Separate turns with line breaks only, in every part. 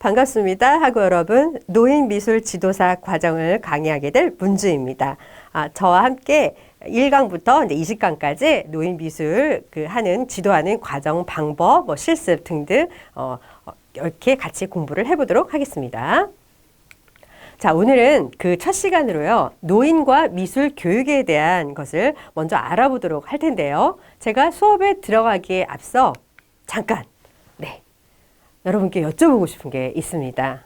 반갑습니다. 학우 여러분, 노인미술 지도사 과정을 강의하게 될 문주입니다. 저와 함께 1강부터 이제 20강까지 노인미술 지도하는 과정, 방법, 실습 등등 이렇게 같이 공부를 해보도록 하겠습니다. 자, 오늘은 그 첫 시간으로요, 노인과 미술 교육에 대한 것을 먼저 알아보도록 할 텐데요. 제가 수업에 들어가기에 앞서 잠깐, 여러분께 여쭤보고 싶은 게 있습니다.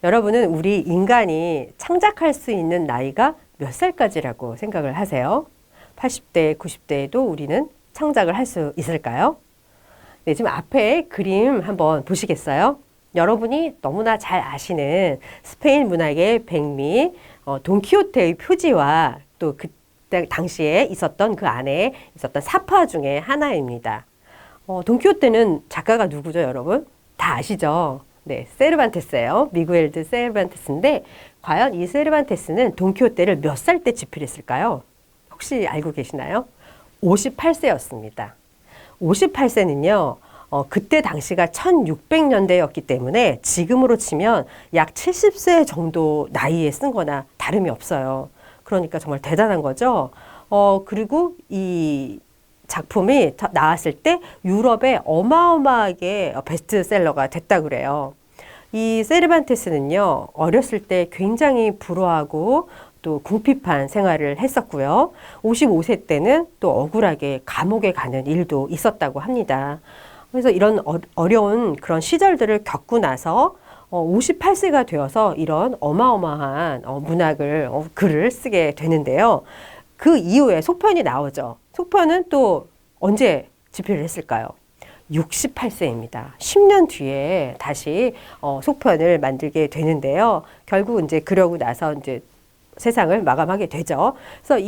여러분은 우리 인간이 창작할 수 있는 나이가 몇 살까지라고 생각을 하세요? 80대, 90대에도 우리는 창작을 할 수 있을까요? 네, 지금 앞에 그림 한번 보시겠어요? 여러분이 너무나 잘 아시는 스페인 문학의 백미 돈키호테의 표지와 또 그때 당시에 있었던 그 안에 있었던 사파 중에 하나입니다. 돈키호테는 작가가 누구죠, 여러분? 다 아시죠? 네, 세르반테스예요. 미구엘 드 세르반테스인데 과연 이 세르반테스는 돈키호테를 몇 살 때 집필했을까요? 혹시 알고 계시나요? 58세였습니다. 58세는요. 그때 당시가 1600년대였기 때문에 지금으로 치면 약 70세 정도 나이에 쓴 거나 다름이 없어요. 그러니까 정말 대단한 거죠. 그리고 이 작품이 나왔을 때 유럽에 어마어마하게 베스트셀러가 됐다 그래요. 이 세르반테스는요, 어렸을 때 굉장히 불우하고 또 궁핍한 생활을 했었고요. 55세 때는 또 억울하게 감옥에 가는 일도 있었다고 합니다. 그래서 이런 어려운 그런 시절들을 겪고 나서 58세가 되어서 이런 어마어마한 글을 쓰게 되는데요. 그 이후에 속편이 나오죠. 속편은 또 언제 집필을 했을까요? 68세입니다. 10년 뒤에 다시 속편을 만들게 되는데요. 결국 이제 그러고 나서 이제 세상을 마감하게 되죠. 그래서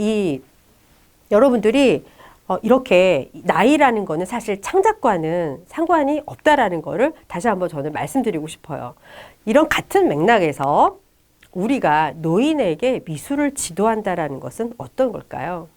여러분들이 이렇게 나이라는 거는 사실 창작과는 상관이 없다라는 거를 다시 한번 저는 말씀드리고 싶어요. 이런 같은 맥락에서 우리가 노인에게 미술을 지도한다라는 것은 어떤 걸까요?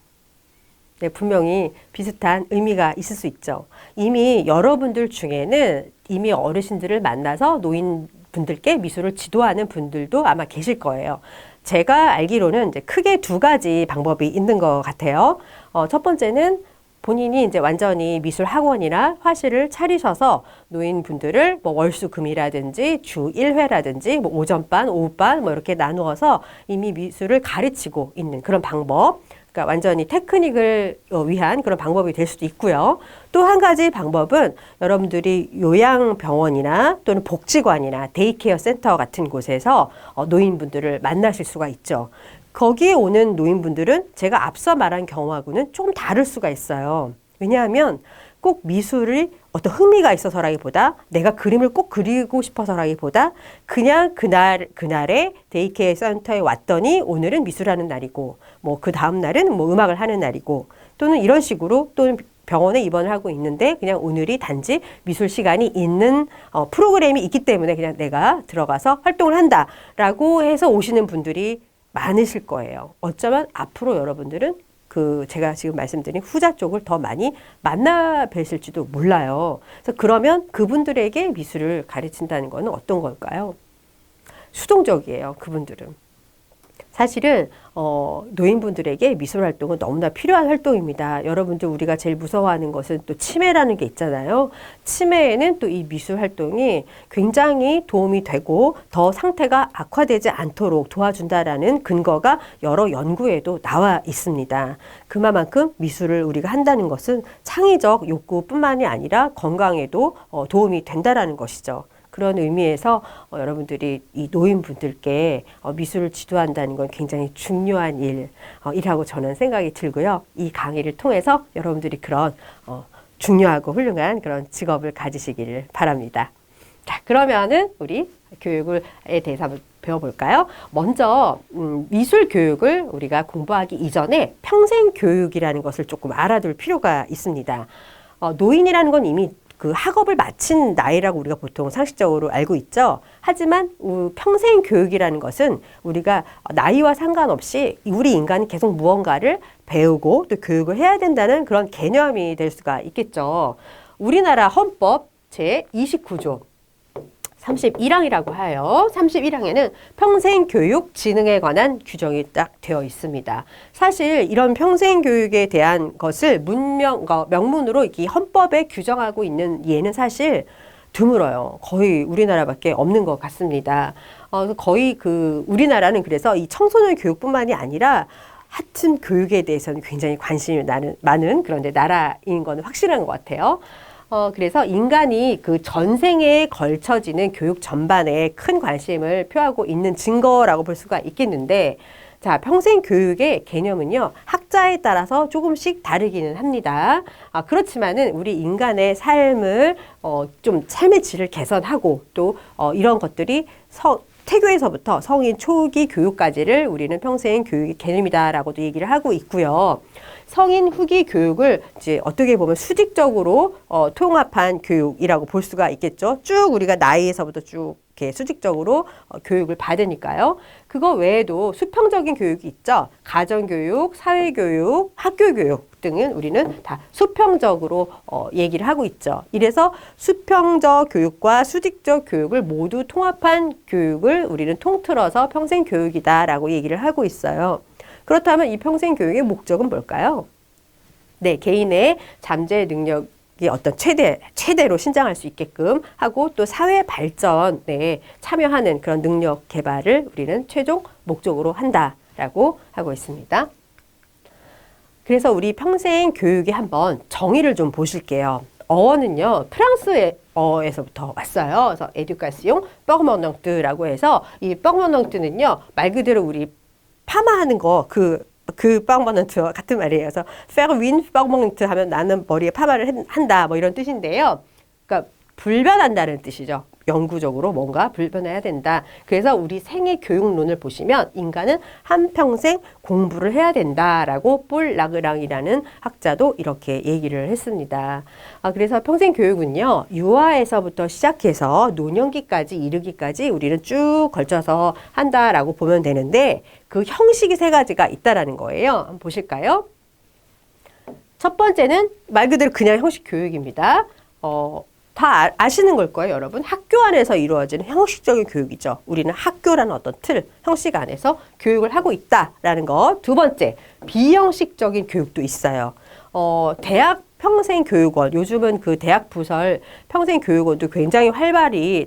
네, 분명히 비슷한 의미가 있을 수 있죠. 이미 여러분들 중에는 이미 어르신들을 만나서 노인분들께 미술을 지도하는 분들도 아마 계실 거예요. 제가 알기로는 이제 크게 두 가지 방법이 있는 것 같아요. 첫 번째는 본인이 이제 완전히 미술 학원이나 화실을 차리셔서 노인분들을 월수금이라든지 주 1회라든지 오전반, 오후반 이렇게 나누어서 이미 미술을 가르치고 있는 그런 방법. 그러니까 완전히 테크닉을 위한 그런 방법이 될 수도 있고요. 또 한 가지 방법은 여러분들이 요양병원이나 또는 복지관이나 데이케어 센터 같은 곳에서 노인분들을 만나실 수가 있죠. 거기에 오는 노인분들은 제가 앞서 말한 경우하고는 조금 다를 수가 있어요. 왜냐하면 꼭 미술이 어떤 흥미가 있어서라기보다 내가 그림을 꼭 그리고 싶어서라기보다 그냥 그날에 데이케어 센터에 왔더니 오늘은 미술하는 날이고 그 다음 날은 음악을 하는 날이고 또는 이런 식으로 또는 병원에 입원을 하고 있는데 그냥 오늘이 단지 미술 시간이 있는 프로그램이 있기 때문에 그냥 내가 들어가서 활동을 한다라고 해서 오시는 분들이 많으실 거예요. 어쩌면 앞으로 여러분들은 제가 지금 말씀드린 후자 쪽을 더 많이 만나 뵈실지도 몰라요. 그래서 그러면 그분들에게 미술을 가르친다는 것은 어떤 걸까요? 수동적이에요, 그분들은. 사실은 노인분들에게 미술 활동은 너무나 필요한 활동입니다. 여러분들 우리가 제일 무서워하는 것은 또 치매라는 게 있잖아요. 치매에는 또 이 미술 활동이 굉장히 도움이 되고 더 상태가 악화되지 않도록 도와준다라는 근거가 여러 연구에도 나와 있습니다. 그만큼 미술을 우리가 한다는 것은 창의적 욕구뿐만이 아니라 건강에도 도움이 된다라는 것이죠. 그런 의미에서 여러분들이 이 노인분들께 미술을 지도한다는 건 굉장히 중요한 일이라고 저는 생각이 들고요. 이 강의를 통해서 여러분들이 그런 중요하고 훌륭한 그런 직업을 가지시기를 바랍니다. 자, 그러면은 우리 교육에 대해서 한번 배워볼까요? 먼저 미술 교육을 우리가 공부하기 이전에 평생 교육이라는 것을 조금 알아둘 필요가 있습니다. 노인이라는 건 이미 그 학업을 마친 나이라고 우리가 보통 상식적으로 알고 있죠. 하지만 평생 교육이라는 것은 우리가 나이와 상관없이 우리 인간이 계속 무언가를 배우고 또 교육을 해야 된다는 그런 개념이 될 수가 있겠죠. 우리나라 헌법 제29조 31항이라고 하여 31항에는 평생교육 진흥에 관한 규정이 딱 되어 있습니다. 사실 이런 평생교육에 대한 것을 명문으로 이 헌법에 규정하고 있는 예는 사실 드물어요. 거의 우리나라밖에 없는 것 같습니다. 거의 우리나라는 그래서 이 청소년 교육뿐만이 아니라 하여튼 교육에 대해서는 굉장히 관심이 많은 그런 나라인 건 확실한 것 같아요. 그래서 인간이 그 전생에 걸쳐지는 교육 전반에 큰 관심을 표하고 있는 증거라고 볼 수가 있겠는데, 자, 평생 교육의 개념은요, 학자에 따라서 조금씩 다르기는 합니다. 그렇지만은 우리 인간의 삶을, 좀 삶의 질을 개선하고 또, 이런 것들이 태교에서부터 성인 초기 교육까지를 우리는 평생 교육의 개념이다라고도 얘기를 하고 있고요. 성인 후기 교육을 이제 어떻게 보면 수직적으로 통합한 교육이라고 볼 수가 있겠죠. 쭉 우리가 나이에서부터 쭉 이렇게 수직적으로 교육을 받으니까요. 그거 외에도 수평적인 교육이 있죠. 가정교육, 사회교육, 학교교육 등은 우리는 다 수평적으로 얘기를 하고 있죠. 이래서 수평적 교육과 수직적 교육을 모두 통합한 교육을 우리는 통틀어서 평생교육이다라고 얘기를 하고 있어요. 그렇다면 이 평생교육의 목적은 뭘까요? 네, 개인의 잠재 능력이 어떤 최대로 신장할 수 있게끔 하고 또 사회 발전에 참여하는 그런 능력 개발을 우리는 최종 목적으로 한다라고 하고 있습니다. 그래서 우리 평생 교육에 한번 정의를 좀 보실게요. 어원은요, 프랑스어에서부터 왔어요. 그래서 에듀카시옹 뻐그머넌트라고 해서 이 뻐그머넌트는요, 말 그대로 우리 파마하는 거, 그 뻐그머넌트와 같은 말이에요. 그래서 faire une 뻐그머넌트 하면 나는 머리에 파마를 한다, 뭐 이런 뜻인데요. 그러니까 불변한다는 뜻이죠. 영구적으로 뭔가 불변해야 된다. 그래서 우리 생애 교육론을 보시면 인간은 한평생 공부를 해야 된다라고 폴 라그랑이라는 학자도 이렇게 얘기를 했습니다. 그래서 평생 교육은요, 유아에서부터 시작해서 노년기까지 이르기까지 우리는 쭉 걸쳐서 한다라고 보면 되는데 그 형식이 세 가지가 있다라는 거예요. 한번 보실까요? 첫 번째는 말 그대로 그냥 형식 교육입니다. 다 아시는 걸 거예요, 여러분. 학교 안에서 이루어지는 형식적인 교육이죠. 우리는 학교라는 어떤 틀, 형식 안에서 교육을 하고 있다라는 거. 두 번째, 비형식적인 교육도 있어요. 대학 평생교육원, 요즘은 그 대학 부설 평생교육원도 굉장히 활발히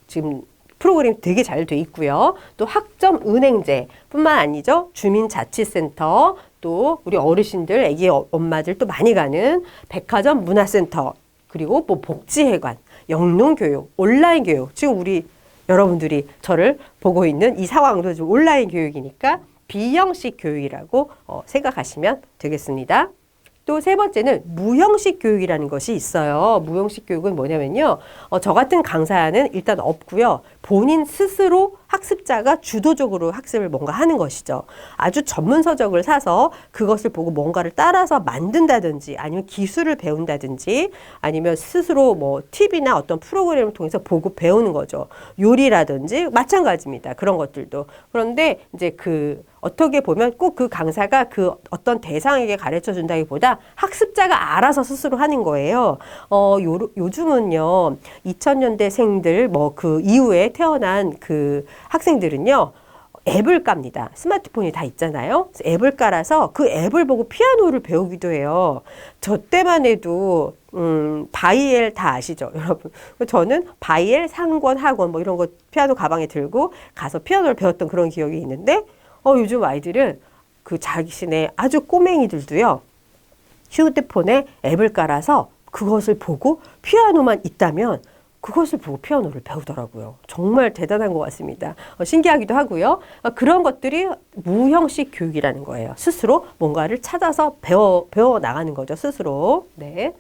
지금 프로그램이 되게 잘 돼 있고요. 또 학점 은행제 뿐만 아니죠. 주민자치센터, 또 우리 어르신들, 애기 엄마들 또 많이 가는 백화점 문화센터, 그리고 뭐 복지회관, 영농교육, 온라인 교육. 지금 우리 여러분들이 저를 보고 있는 이 상황도 좀 온라인 교육이니까 비형식 교육이라고 생각하시면 되겠습니다. 또 세 번째는 무형식 교육이라는 것이 있어요. 무형식 교육은 뭐냐면요. 저 같은 강사는 일단 없고요. 본인 스스로 학습자가 주도적으로 학습을 뭔가 하는 것이죠. 아주 전문 서적을 사서 그것을 보고 뭔가를 따라서 만든다든지 아니면 기술을 배운다든지 아니면 스스로 뭐 TV나 어떤 프로그램을 통해서 보고 배우는 거죠. 요리라든지 마찬가지입니다. 그런 것들도. 그런데 이제 어떻게 보면 꼭 그 강사가 그 어떤 대상에게 가르쳐 준다기보다 학습자가 알아서 스스로 하는 거예요. 요즘은요, 2000년대생들 그 이후에 태어난 그 학생들은요, 앱을 깝니다. 스마트폰이 다 있잖아요. 앱을 깔아서 그 앱을 보고 피아노를 배우기도 해요. 저 때만 해도 바이엘 다 아시죠, 여러분? 저는 바이엘 상권 학원 뭐 이런 거 피아노 가방에 들고 가서 피아노를 배웠던 그런 기억이 있는데 요즘 아이들은 그 자신의 아주 꼬맹이들도요, 휴대폰에 앱을 깔아서 그것을 보고 피아노만 있다면 그것을 보고 피아노를 배우더라고요. 정말 대단한 것 같습니다. 신기하기도 하고요. 그런 것들이 무형식 교육이라는 거예요. 스스로 뭔가를 찾아서 배워 나가는 거죠, 스스로. 네.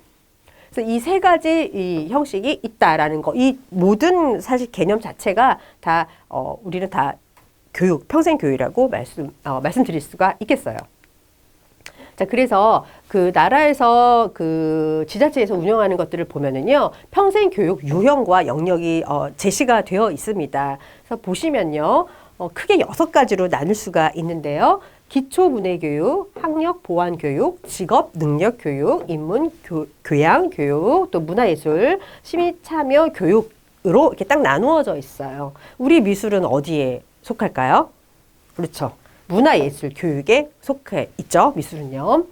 그래서 이 세 가지 이 형식이 있다라는 거, 이 모든 사실 개념 자체가 다 우리는 다 평생 교육이라고 말씀드릴 수가 있겠어요. 자, 그래서 그 나라에서 그 지자체에서 운영하는 것들을 보면은요, 평생 교육 유형과 영역이 제시가 되어 있습니다. 그래서 보시면요, 크게 6가지로 나눌 수가 있는데요. 기초 문해 교육, 학력 보완 교육, 직업 능력 교육, 인문 교양 교육, 또 문화예술, 시민 참여 교육 이렇게 딱 나누어져 있어요. 우리 미술은 어디에 속할까요? 그렇죠. 문화예술 교육에 속해 있죠. 미술은요.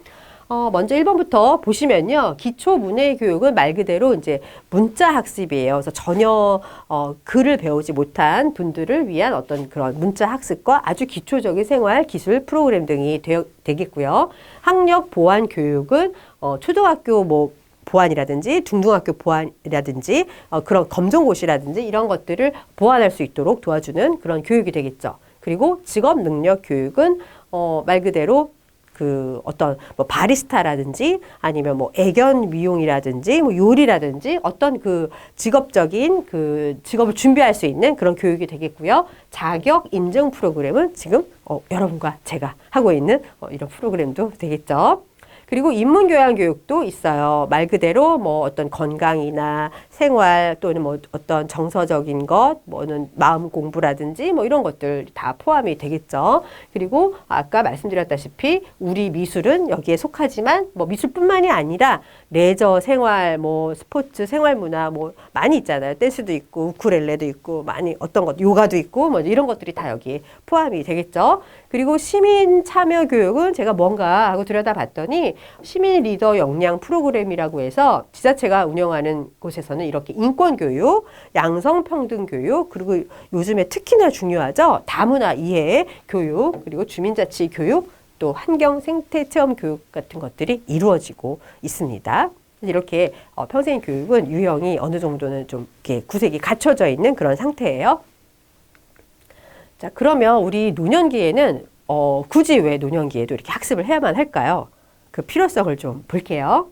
먼저 1번부터 보시면요. 기초 문해 교육은 말 그대로 이제 문자 학습이에요. 그래서 전혀 글을 배우지 못한 분들을 위한 어떤 그런 문자 학습과 아주 기초적인 생활 기술 프로그램 등이 되겠고요. 학력 보완 교육은 초등학교 뭐 보안이라든지 중등학교 보안이라든지 그런 검정고시라든지 이런 것들을 보완할 수 있도록 도와주는 그런 교육이 되겠죠. 그리고 직업 능력 교육은 말 그대로 그 어떤 뭐 바리스타라든지 아니면 뭐 애견 미용이라든지 뭐 요리라든지 어떤 그 직업적인 그 직업을 준비할 수 있는 그런 교육이 되겠고요. 자격 인증 프로그램은 지금 여러분과 제가 하고 있는 이런 프로그램도 되겠죠. 그리고 인문교양 교육도 있어요. 말 그대로 뭐 어떤 건강이나 생활 또는 뭐 어떤 정서적인 것, 뭐는 마음 공부라든지 뭐 이런 것들 다 포함이 되겠죠. 그리고 아까 말씀드렸다시피 우리 미술은 여기에 속하지만 뭐 미술뿐만이 아니라 레저 생활, 뭐 스포츠 생활 문화 뭐 많이 있잖아요. 댄스도 있고 우쿨렐레도 있고 많이 어떤 것 요가도 있고 뭐 이런 것들이 다 여기에 포함이 되겠죠. 그리고 시민 참여 교육은 제가 뭔가 하고 들여다봤더니 시민 리더 역량 프로그램이라고 해서 지자체가 운영하는 곳에서는 이렇게 인권 교육, 양성 평등 교육, 그리고 요즘에 특히나 중요하죠. 다문화 이해 교육, 그리고 주민자치 교육, 또 환경 생태 체험 교육 같은 것들이 이루어지고 있습니다. 이렇게 평생 교육은 유형이 어느 정도는 좀 이렇게 구색이 갖춰져 있는 그런 상태예요. 자, 그러면 우리 노년기에는 굳이 왜 노년기에도 이렇게 학습을 해야만 할까요? 그 필요성을 좀 볼게요.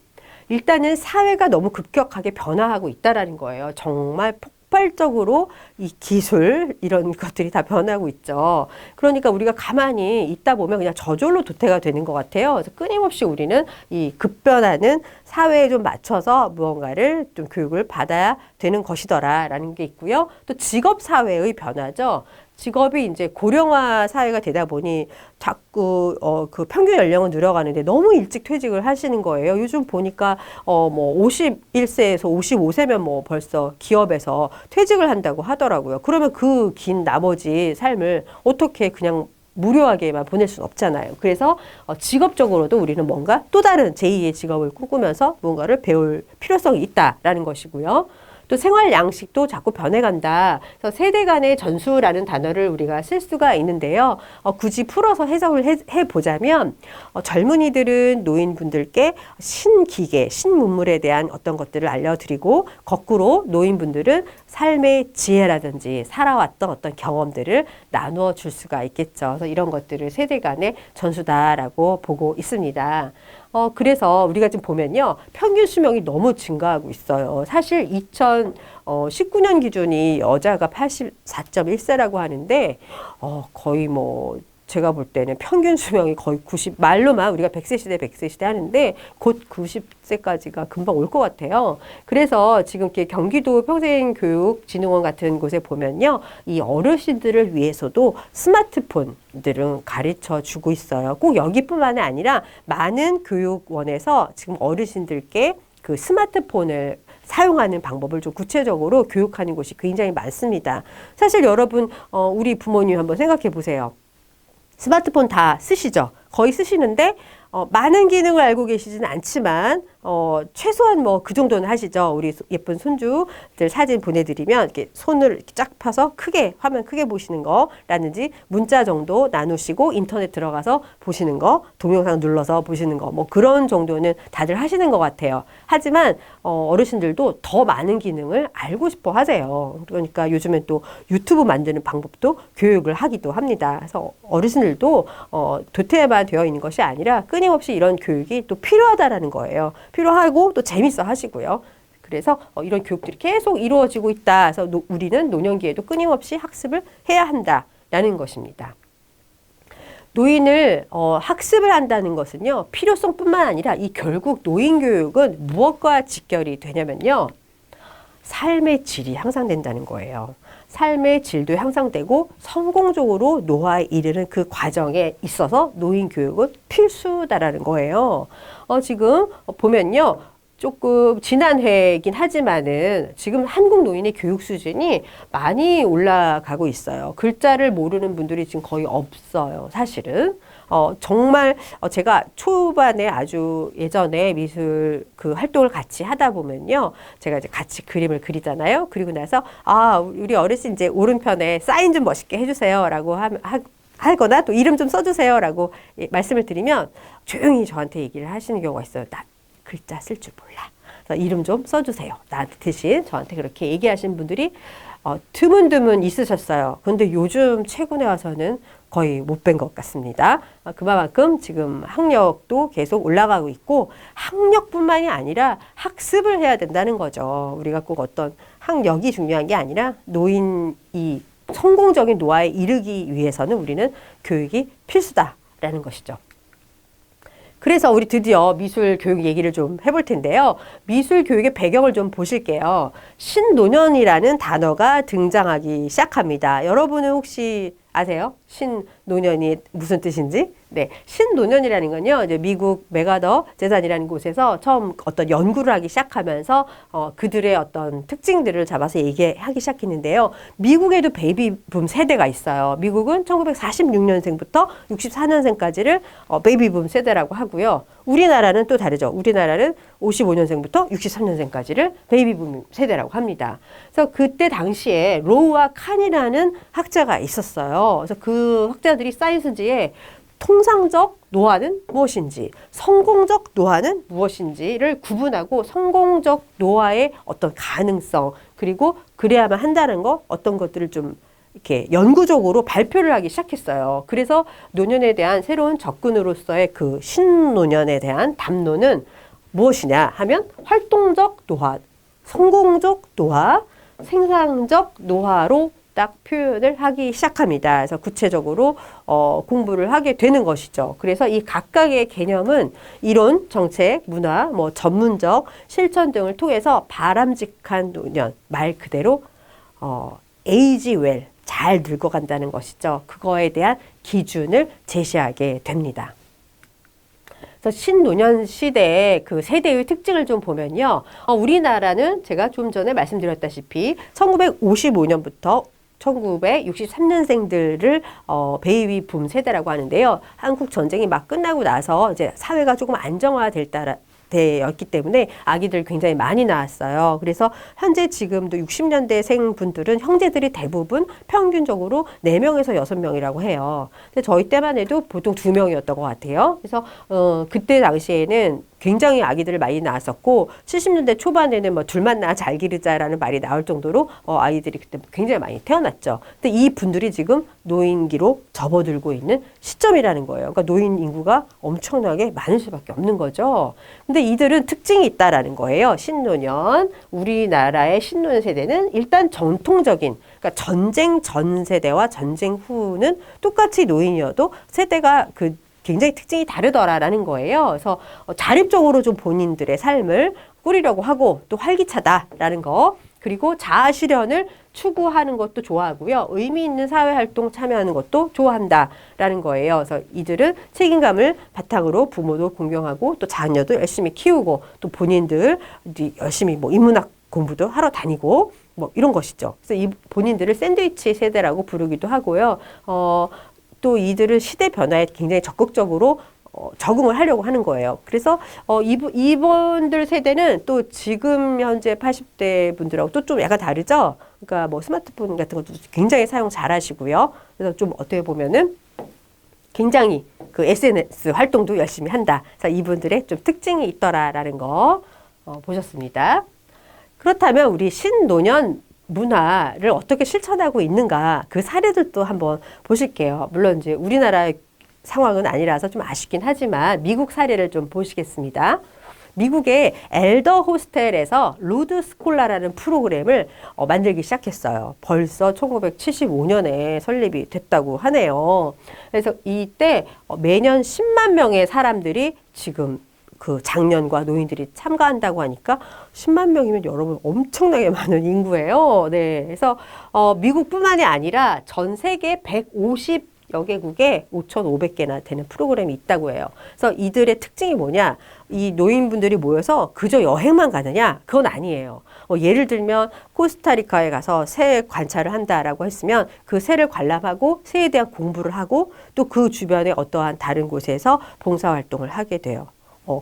일단은 사회가 너무 급격하게 변화하고 있다라는 거예요. 정말 폭발적으로 이 기술 이런 것들이 다 변하고 있죠. 그러니까 우리가 가만히 있다 보면 그냥 저절로 도태가 되는 것 같아요. 그래서 끊임없이 우리는 이 급변하는 사회에 좀 맞춰서 무언가를 좀 교육을 받아야 되는 것이더라라는 게 있고요. 또 직업 사회의 변화죠. 직업이 이제 고령화 사회가 되다 보니 자꾸 그 평균 연령은 늘어가는데 너무 일찍 퇴직을 하시는 거예요. 요즘 보니까 뭐 51세에서 55세면 뭐 벌써 기업에서 퇴직을 한다고 하더라고요. 그러면 그 긴 나머지 삶을 어떻게 그냥 무료하게만 보낼 수는 없잖아요. 그래서 직업적으로도 우리는 뭔가 또 다른 제2의 직업을 꿈꾸면서 뭔가를 배울 필요성이 있다라는 것이고요. 또 생활 양식도 자꾸 변해간다. 그래서 세대 간의 전수라는 단어를 우리가 쓸 수가 있는데요. 굳이 풀어서 해석을 해보자면 젊은이들은 노인분들께 신기계, 신문물에 대한 어떤 것들을 알려드리고 거꾸로 노인분들은 삶의 지혜라든지 살아왔던 어떤 경험들을 나누어 줄 수가 있겠죠. 그래서 이런 것들을 세대 간의 전수다라고 보고 있습니다. 그래서 우리가 지금 보면요. 평균 수명이 너무 증가하고 있어요. 사실 2019년 기준이 여자가 84.1세라고 하는데, 거의 뭐, 제가 볼 때는 평균 수명이 거의 말로만 우리가 100세 시대, 100세 시대 하는데 곧 90세까지가 금방 올 것 같아요. 그래서 지금 이렇게 경기도 평생교육진흥원 같은 곳에 보면요. 이 어르신들을 위해서도 스마트폰들은 가르쳐 주고 있어요. 꼭 여기뿐만이 아니라 많은 교육원에서 지금 어르신들께 그 스마트폰을 사용하는 방법을 좀 구체적으로 교육하는 곳이 굉장히 많습니다. 사실 여러분, 우리 부모님 한번 생각해 보세요. 스마트폰 다 쓰시죠? 거의 쓰시는데 많은 기능을 알고 계시지는 않지만 최소한 뭐 그 정도는 하시죠. 우리 예쁜 손주들 사진 보내드리면 이렇게 손을 이렇게 쫙 펴서 크게 화면 크게 보시는 거라든지 문자 정도 나누시고 인터넷 들어가서 보시는 거, 동영상 눌러서 보시는 거 뭐 그런 정도는 다들 하시는 것 같아요. 하지만 어르신들도 더 많은 기능을 알고 싶어 하세요. 그러니까 요즘엔 또 유튜브 만드는 방법도 교육을 하기도 합니다. 그래서 어르신들도 도태만 되어 있는 것이 아니라 끊임없이 이런 교육이 또 필요하다라는 거예요. 필요하고 또 재밌어 하시고요. 그래서 이런 교육들이 계속 이루어지고 있다. 그래서 우리는 노년기에도 끊임없이 학습을 해야 한다라는 것입니다. 노인을 학습을 한다는 것은요. 필요성뿐만 아니라 이 결국 노인 교육은 무엇과 직결이 되냐면요. 삶의 질이 향상된다는 거예요. 삶의 질도 향상되고 성공적으로 노화에 이르는 그 과정에 있어서 노인 교육은 필수다라는 거예요. 지금 보면요. 조금 지난 해이긴 하지만은 지금 한국 노인의 교육 수준이 많이 올라가고 있어요. 글자를 모르는 분들이 지금 거의 없어요, 사실은. 정말 제가 초반에 아주 예전에 미술 그 활동을 같이 하다 보면요. 제가 이제 같이 그림을 그리잖아요. 그리고 나서 우리 어르신 이제 오른편에 사인 좀 멋있게 해주세요라고 하거나 또 이름 좀 써주세요라고 말씀을 드리면 조용히 저한테 얘기를 하시는 경우가 있어요. 나 글자 쓸 줄 몰라. 그래서 이름 좀 써주세요. 나한테 대신 저한테 그렇게 얘기하시는 분들이 드문드문 있으셨어요. 근데 요즘 최근에 와서는 거의 못 뵌 것 같습니다. 그만큼 지금 학력도 계속 올라가고 있고 학력뿐만이 아니라 학습을 해야 된다는 거죠. 우리가 꼭 어떤 학력이 중요한 게 아니라 노인이 성공적인 노화에 이르기 위해서는 우리는 교육이 필수다라는 것이죠. 그래서 우리 드디어 미술 교육 얘기를 좀 해볼 텐데요. 미술 교육의 배경을 좀 보실게요. 신노년이라는 단어가 등장하기 시작합니다. 여러분은 혹시 아세요? 신노년이 무슨 뜻인지? 네, 신노년이라는 건요, 이제 미국 메가더 재단이라는 곳에서 처음 어떤 연구를 하기 시작하면서 그들의 어떤 특징들을 잡아서 얘기하기 시작했는데요. 미국에도 베이비붐 세대가 있어요. 미국은 1946년생부터 64년생까지를 베이비붐 세대라고 하고요. 우리나라는 또 다르죠. 우리나라는 55년생부터 63년생까지를 베이비붐 세대라고 합니다. 그래서 그때 당시에 로우와 칸이라는 학자가 있었어요. 그래서 그 학자들이 사이언스지에 통상적 노화는 무엇인지, 성공적 노화는 무엇인지를 구분하고 성공적 노화의 어떤 가능성, 그리고 그래야만 한다는 것, 어떤 것들을 좀 이렇게 연구적으로 발표를 하기 시작했어요. 그래서 노년에 대한 새로운 접근으로서의 그 신노년에 대한 담론은 무엇이냐 하면 활동적 노화, 성공적 노화, 생산적 노화로 딱 표현을 하기 시작합니다. 그래서 구체적으로 공부를 하게 되는 것이죠. 그래서 이 각각의 개념은 이론, 정책, 문화, 전문적 실천 등을 통해서 바람직한 노년, 말 그대로 에이지 웰, 잘 늙어간다는 것이죠. 그거에 대한 기준을 제시하게 됩니다. 그래서 신노년 시대의 그 세대의 특징을 좀 보면요. 우리나라는 제가 좀 전에 말씀드렸다시피 1955년부터 1963년생들을 베이비 붐 세대라고 하는데요. 한국 전쟁이 막 끝나고 나서 이제 사회가 조금 되었기 때문에 아기들 굉장히 많이 낳았어요. 그래서 현재 지금도 60년대생 분들은 형제들이 대부분 평균적으로 4명에서 6명이라고 해요. 근데 저희 때만 해도 보통 2명이었던 것 같아요. 그래서 그때 당시에는 굉장히 아기들을 많이 낳았었고 70년대 초반에는 둘만 낳아 잘 기르자라는 말이 나올 정도로 아이들이 그때 굉장히 많이 태어났죠. 근데 이 분들이 지금 노인기로 접어들고 있는 시점이라는 거예요. 그러니까 노인 인구가 엄청나게 많을 수밖에 없는 거죠. 근데 이들은 특징이 있다라는 거예요. 신노년, 우리나라의 신노년 세대는 일단 전통적인, 그러니까 전쟁 전 세대와 전쟁 후는 똑같이 노인이어도 세대가 굉장히 특징이 다르더라라는 거예요. 그래서 자립적으로 좀 본인들의 삶을 꾸리려고 하고 또 활기차다라는 거, 그리고 자아 실현을 추구하는 것도 좋아하고요. 의미 있는 사회활동 참여하는 것도 좋아한다라는 거예요. 그래서 이들은 책임감을 바탕으로 부모도 공경하고 또 자녀도 열심히 키우고 또 본인들 열심히 인문학 공부도 하러 다니고 이런 것이죠. 그래서 이 본인들을 샌드위치 세대라고 부르기도 하고요. 또 이들은 시대 변화에 굉장히 적극적으로 적응을 하려고 하는 거예요. 그래서 이분들 세대는 또 지금 현재 80대 분들하고 또 좀 약간 다르죠. 그러니까 스마트폰 같은 것도 굉장히 사용 잘 하시고요. 그래서 좀 어떻게 보면은 굉장히 그 SNS 활동도 열심히 한다. 그래서 이분들의 좀 특징이 있더라라는 거 보셨습니다. 그렇다면 우리 신노년 문화를 어떻게 실천하고 있는가, 그 사례들도 한번 보실게요. 물론 이제 우리나라 상황은 아니라서 좀 아쉽긴 하지만 미국 사례를 좀 보시겠습니다. 미국의 엘더 호스텔에서 로드 스콜라라는 프로그램을 만들기 시작했어요. 벌써 1975년에 설립이 됐다고 하네요. 그래서 이때 매년 10만 명의 사람들이 지금 그 장년과 노인들이 참가한다고 하니까 10만 명이면 여러분 엄청나게 많은 인구예요. 네. 그래서 미국뿐만이 아니라 전 세계 150 여개국에 5,500개나 되는 프로그램이 있다고 해요. 그래서 이들의 특징이 뭐냐? 이 노인분들이 모여서 그저 여행만 가느냐? 그건 아니에요. 예를 들면 코스타리카에 가서 새 관찰을 한다라고 했으면 그 새를 관람하고 새에 대한 공부를 하고 또 그 주변에 어떠한 다른 곳에서 봉사활동을 하게 돼요.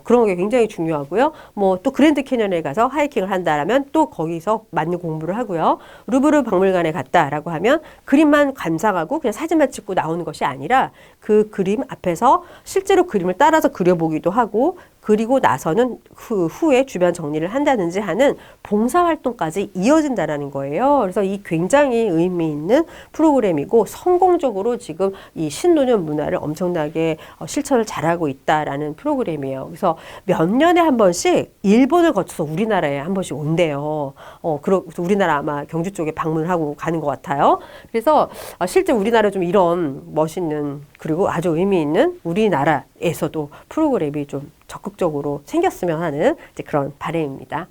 그런 게 굉장히 중요하고요. 뭐 또 그랜드 캐년에 가서 하이킹을 한다라면 또 거기서 맞는 공부를 하고요. 루브르 박물관에 갔다라고 하면 그림만 감상하고 그냥 사진만 찍고 나오는 것이 아니라 그 그림 앞에서 실제로 그림을 따라서 그려보기도 하고 그리고 나서는 후에 주변 정리를 한다든지 하는 봉사활동까지 이어진다라는 거예요. 그래서 이 굉장히 의미 있는 프로그램이고 성공적으로 지금 이 신노년 문화를 엄청나게 실천을 잘하고 있다라는 프로그램이에요. 그래서 몇 년에 한 번씩 일본을 거쳐서 우리나라에 한 번씩 온대요. 그래서 우리나라 아마 경주 쪽에 방문을 하고 가는 것 같아요. 그래서 실제 우리나라 좀 이런 멋있는 그리고 아주 의미 있는 우리나라에서도 프로그램이 좀 적극적으로 생겼으면 하는 이제 그런 바람입니다.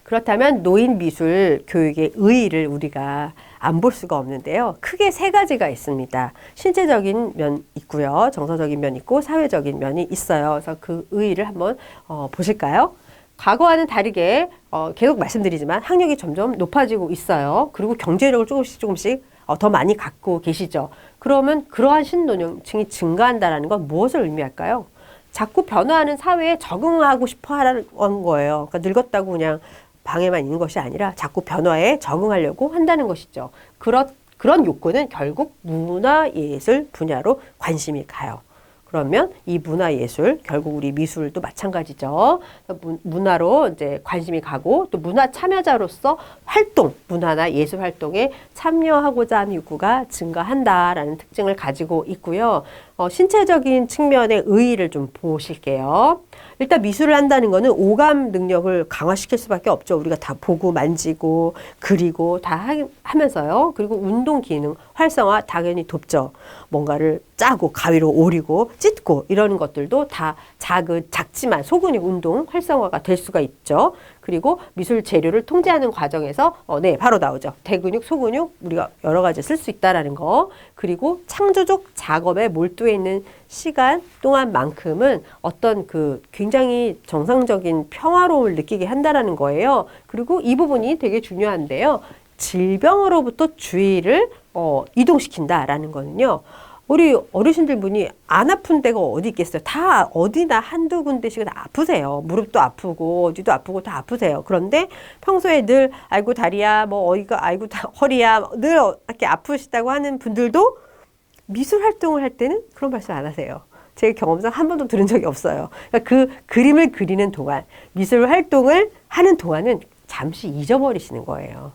그렇다면 노인 미술 교육의 의의를 우리가 안 볼 수가 없는데요. 크게 세 가지가 있습니다. 신체적인 면 있고요. 정서적인 면 있고 사회적인 면이 있어요. 그래서 그 의의를 한번 보실까요? 과거와는 다르게 계속 말씀드리지만 학력이 점점 높아지고 있어요. 그리고 경제력을 조금씩 더 많이 갖고 계시죠. 그러면 그러한 신노년층이 증가한다는 건 무엇을 의미할까요? 자꾸 변화하는 사회에 적응하고 싶어 하는 거예요. 그러니까 늙었다고 그냥 방에만 있는 것이 아니라 자꾸 변화에 적응하려고 한다는 것이죠. 그런 욕구는 결국 문화예술 분야로 관심이 가요. 그러면 이 문화예술, 결국 우리 미술도 마찬가지죠. 문화로 이제 관심이 가고 또 문화 참여자로서 활동, 문화나 예술 활동에 참여하고자 하는 욕구가 증가한다라는 특징을 가지고 있고요. 신체적인 측면의 의의를 좀 보실게요. 일단 미술을 한다는 거는 오감 능력을 강화시킬 수밖에 없죠. 우리가 다 보고 만지고 그리고 다 하면서요. 그리고 운동 기능, 활성화 당연히 돕죠. 뭔가를 짜고 가위로 오리고 찢고 이러는 것들도 다 작지만 소근육 운동 활성화가 될 수가 있죠. 그리고 미술 재료를 통제하는 과정에서 네, 바로 나오죠. 대근육, 소근육 우리가 여러 가지 쓸 수 있다라는 거. 그리고 창조적 작업에 몰두해 있는 시간 동안만큼은 어떤 그 굉장히 정상적인 평화로움을 느끼게 한다라는 거예요. 그리고 이 부분이 되게 중요한데요. 질병으로부터 주의를 이동시킨다라는 거는요. 우리 어르신들 분이 안 아픈 데가 어디 있겠어요? 다 어디나 한두 군데씩은 아프세요. 무릎도 아프고 어디도 아프고 다 아프세요. 그런데 평소에 늘 아이고 다리야 뭐 어이가 아이고 허리야 늘 이렇게 아프시다고 하는 분들도 미술 활동을 할 때는 그런 말씀 안 하세요. 제 경험상 한 번도 들은 적이 없어요. 그러니까 그 그림을 그리는 동안 미술 활동을 하는 동안은 잠시 잊어버리시는 거예요.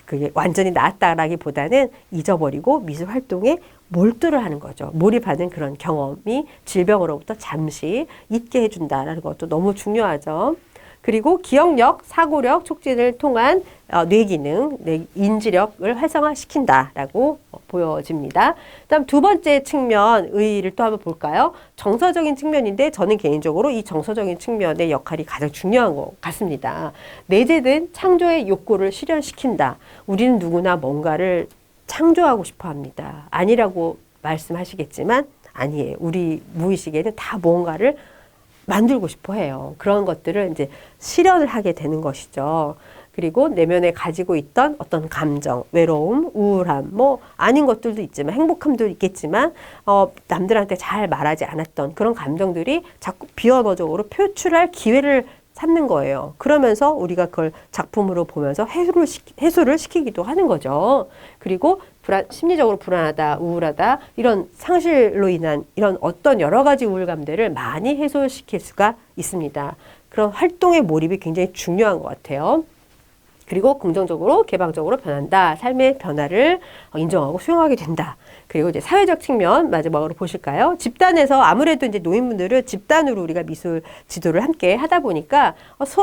그게 완전히 나았다라기보다는 잊어버리고 미술 활동에 몰두를 하는 거죠. 몰입하는 그런 경험이 질병으로부터 잠시 잊게 해준다는 것도 너무 중요하죠. 그리고 기억력, 사고력 촉진을 통한 뇌기능, 인지력을 활성화시킨다라고 보여집니다. 다음 두 번째 측면 의의를 또 한번 볼까요? 정서적인 측면인데 저는 개인적으로 이 정서적인 측면의 역할이 가장 중요한 것 같습니다. 내재된 창조의 욕구를 실현시킨다. 우리는 누구나 뭔가를 창조하고 싶어 합니다. 아니라고 말씀하시겠지만 아니에요. 우리 무의식에는 다 뭔가를 만들고 싶어 해요. 그런 것들을 이제 실현을 하게 되는 것이죠. 그리고 내면에 가지고 있던 어떤 감정, 외로움, 우울함, 뭐 아닌 것들도 있지만 행복함도 있겠지만 남들한테 잘 말하지 않았던 그런 감정들이 자꾸 비언어적으로 표출할 기회를 삼는 거예요. 그러면서 우리가 그걸 작품으로 보면서 해소를 시키기도 하는 거죠. 그리고 심리적으로 불안하다, 우울하다 이런 상실로 인한 이런 어떤 여러 가지 우울감들을 많이 해소시킬 수가 있습니다. 그런 활동의 몰입이 굉장히 중요한 것 같아요. 그리고 긍정적으로 개방적으로 변한다. 삶의 변화를 인정하고 수용하게 된다. 그리고 이제 사회적 측면 마지막으로 보실까요? 집단에서 아무래도 이제 노인분들은 집단으로 우리가 미술 지도를 함께 하다 보니까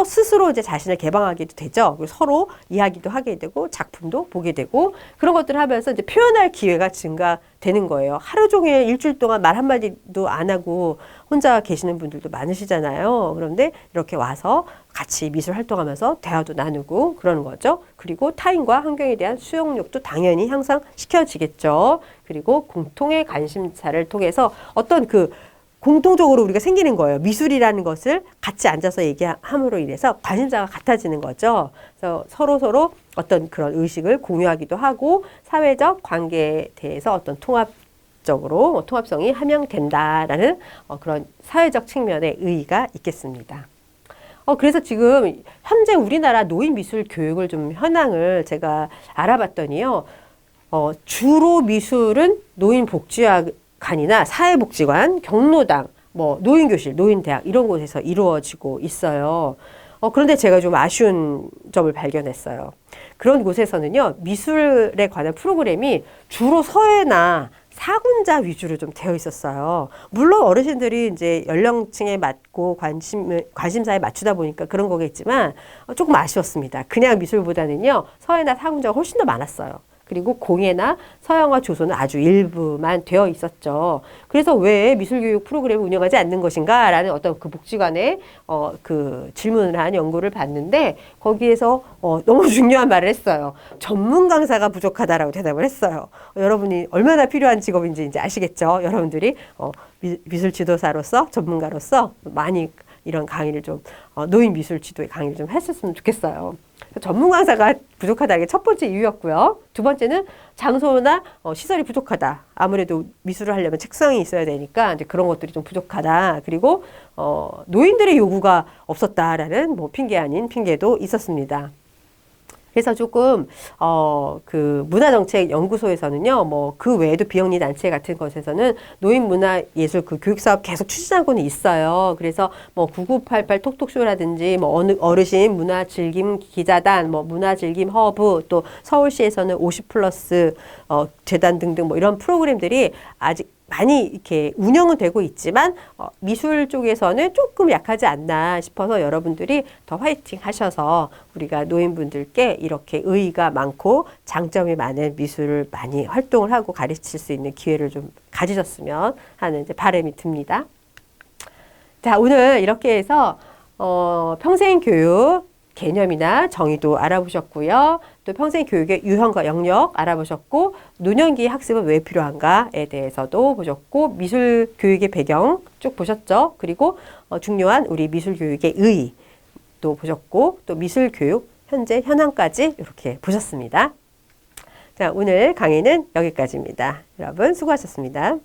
스스로 이제 자신을 개방하기도 되죠. 그리고 서로 이야기도 하게 되고 작품도 보게 되고 그런 것들을 하면서 이제 표현할 기회가 증가되는 거예요. 하루 종일 일주일 동안 말 한마디도 안 하고 혼자 계시는 분들도 많으시잖아요. 그런데 이렇게 와서 같이 미술 활동하면서 대화도 나누고 그러는 거죠. 그리고 타인과 환경에 대한 수용력도 당연히 향상시켜지겠죠. 그리고 공통의 관심사를 통해서 어떤 그 공통적으로 우리가 생기는 거예요. 미술이라는 것을 같이 앉아서 얘기함으로 인해서 관심사가 같아지는 거죠. 그래서 서로 어떤 그런 의식을 공유하기도 하고 사회적 관계에 대해서 어떤 통합적으로 통합성이 함양된다라는 그런 사회적 측면의 의의가 있겠습니다. 그래서 지금 현재 우리나라 노인 미술 교육을 좀 현황을 제가 알아봤더니요. 주로 미술은 노인복지관이나 사회복지관, 경로당, 뭐 노인교실, 노인대학 이런 곳에서 이루어지고 있어요. 그런데 제가 좀 아쉬운 점을 발견했어요. 그런 곳에서는요, 미술에 관한 프로그램이 주로 서예나 사군자 위주로 좀 되어 있었어요. 물론 어르신들이 이제 연령층에 맞고 관심사에 맞추다 보니까 그런 거겠지만 조금 아쉬웠습니다. 그냥 미술보다는요, 서예나 사군자가 훨씬 더 많았어요. 그리고 공예나 서양화 조소는 아주 일부만 되어 있었죠. 그래서 왜 미술교육 프로그램을 운영하지 않는 것인가? 라는 어떤 그 복지관의 그 질문을 한 연구를 봤는데 거기에서 너무 중요한 말을 했어요. 전문 강사가 부족하다라고 대답을 했어요. 여러분이 얼마나 필요한 직업인지 이제 아시겠죠? 여러분들이 미술 지도사로서 전문가로서 많이 이런 강의를 좀 노인 미술 지도의 강의를 좀 했었으면 좋겠어요. 전문 강사가 부족하다는 게 첫 번째 이유였고요. 두 번째는 장소나 시설이 부족하다. 아무래도 미술을 하려면 책상이 있어야 되니까 이제 그런 것들이 좀 부족하다. 그리고 노인들의 요구가 없었다라는 뭐 핑계 아닌 핑계도 있었습니다. 그래서 조금 그 문화정책연구소에서는요, 뭐 그 외에도 비영리 단체 같은 것에서는 노인문화예술 그 교육사업 계속 추진하고는 있어요. 그래서 뭐 9988 톡톡쇼라든지 뭐 어르신 문화즐김 기자단, 뭐 문화즐김 허브, 또 서울시에서는 50플러스 재단 등등 뭐 이런 프로그램들이 아직 많이 이렇게 운영은 되고 있지만 미술 쪽에서는 조금 약하지 않나 싶어서 여러분들이 더 화이팅 하셔서 우리가 노인분들께 이렇게 의의가 많고 장점이 많은 미술을 많이 활동을 하고 가르칠 수 있는 기회를 좀 가지셨으면 하는 이제 바람이 듭니다. 자, 오늘 이렇게 해서 평생교육 개념이나 정의도 알아보셨고요. 또 평생교육의 유형과 영역 알아보셨고 노년기 학습은 왜 필요한가에 대해서도 보셨고 미술교육의 배경 쭉 보셨죠. 그리고 중요한 우리 미술교육의 의의도 보셨고 또 미술교육 현재 현황까지 이렇게 보셨습니다. 자, 오늘 강의는 여기까지입니다. 여러분 수고하셨습니다.